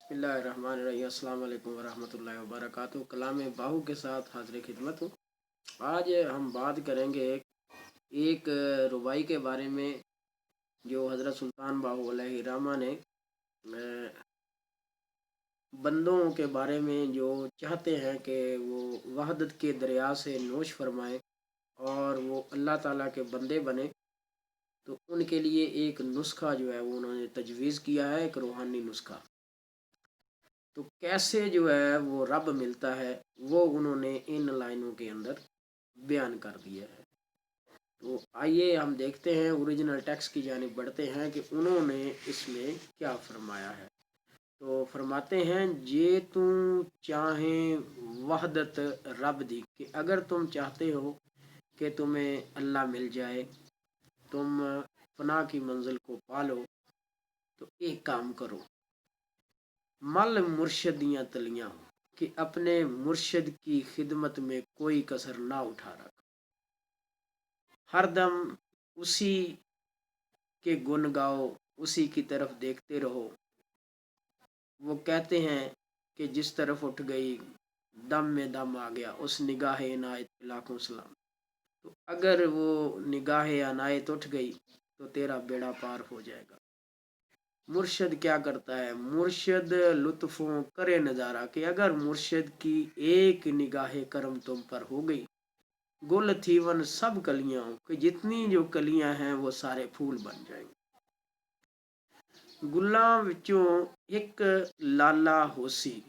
बिस्मिल्लाहिर्रहमानिर्रहीम। अस्सलाम वालेकुम वरहमतुल्लाहि वबरकातुहू। कलाम बाहू के साथ हाजिर खिदमत हूँ। आज हम बात करेंगे एक रुबाई के बारे में जो हज़रत सुल्तान बाहू अलैहिर्रहमा ने बंदों के बारे में जो चाहते हैं कि वो वहदत के दरिया से नोश फरमाएँ और वो अल्लाह ताला के बंदे बने, तो उनके लिए एक नुस्खा जो है वो उन्होंने तजवीज़ किया है, एक रूहानी नुस्खा। तो कैसे जो है वो रब मिलता है वो उन्होंने इन लाइनों के अंदर बयान कर दिया है। तो आइए हम देखते हैं, ओरिजिनल टेक्स्ट की जानिब बढ़ते हैं कि उन्होंने इसमें क्या फरमाया है। तो फरमाते हैं, जे तुम चाहें वहदत रब दी, कि अगर तुम चाहते हो कि तुम्हें अल्लाह मिल जाए, तुम फना की मंजिल को पालो, तो एक काम करो, मल मुर्शद दियाँ तलियाँ हो, कि अपने मुर्शद की खिदमत में कोई कसर ना उठा रख, हरदम उसी के गुण गाओ, उसी की तरफ देखते रहो। वो कहते हैं कि जिस तरफ उठ गई दम में दम आ गया, उस निगाह इनायत लाखों सलाम। तो अगर वो निगाह इनायत उठ गई तो तेरा बेड़ा पार हो जाएगा। मुर्शद क्या करता है? मुर्शद लुत्फ़ों करे नज़ारा, कि अगर मुर्शद की एक निगाह करम तुम पर हो गई, गुल थीवन सब कलियां हो, कि जितनी जो कलियां हैं वो सारे फूल बन जाएंगे। गुलां विचों एक लाला होसी,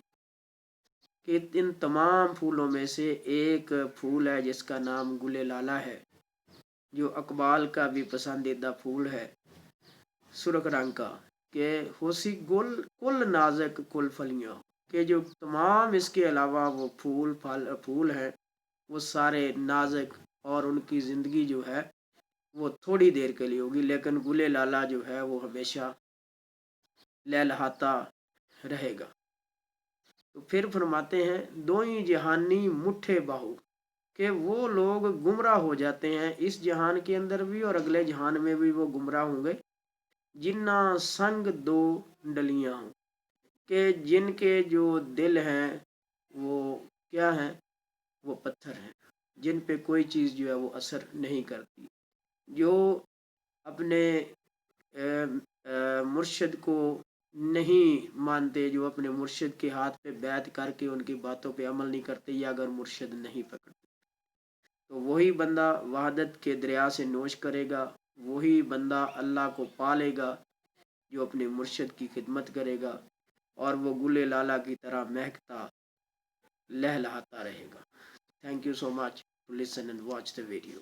कि इन तमाम फूलों में से एक फूल है जिसका नाम गुले लाला है, जो अकबाल का भी पसंदीदा फूल है, सुर्ख रंग का, के होसी गुल कुल नाजक कुल फलियाँ, के जो तमाम इसके अलावा वो फूल हैं वो सारे नाजक, और उनकी ज़िंदगी जो है वो थोड़ी देर के लिए होगी, लेकिन गुले लाला जो है वो हमेशा लहलहाता रहेगा। तो फिर फरमाते हैं, दो ही जहानी मुठ्ठे बाहू, कि वो लोग गुमराह हो जाते हैं इस जहान के अंदर भी और अगले जहान में भी वो गुमराह होंगे, जिन्ना संग दो डलियां हों, के जिनके जो दिल हैं वो क्या हैं? वो पत्थर हैं, जिन पे कोई चीज़ जो है वो असर नहीं करती, जो अपने मुर्शिद को नहीं मानते, जो अपने मुर्शिद के हाथ पे बैत करके उनकी बातों पे अमल नहीं करते, या अगर मुर्शिद नहीं पकड़ते, तो वही बंदा वहदत के दरिया से नोश करेगा, वही बंदा अल्लाह को पा लेगा जो अपने मुर्शिद की खिदमत करेगा, और वो गुले लाला की तरह महकता लहलहाता रहेगा। Thank you so much to listen and watch the video.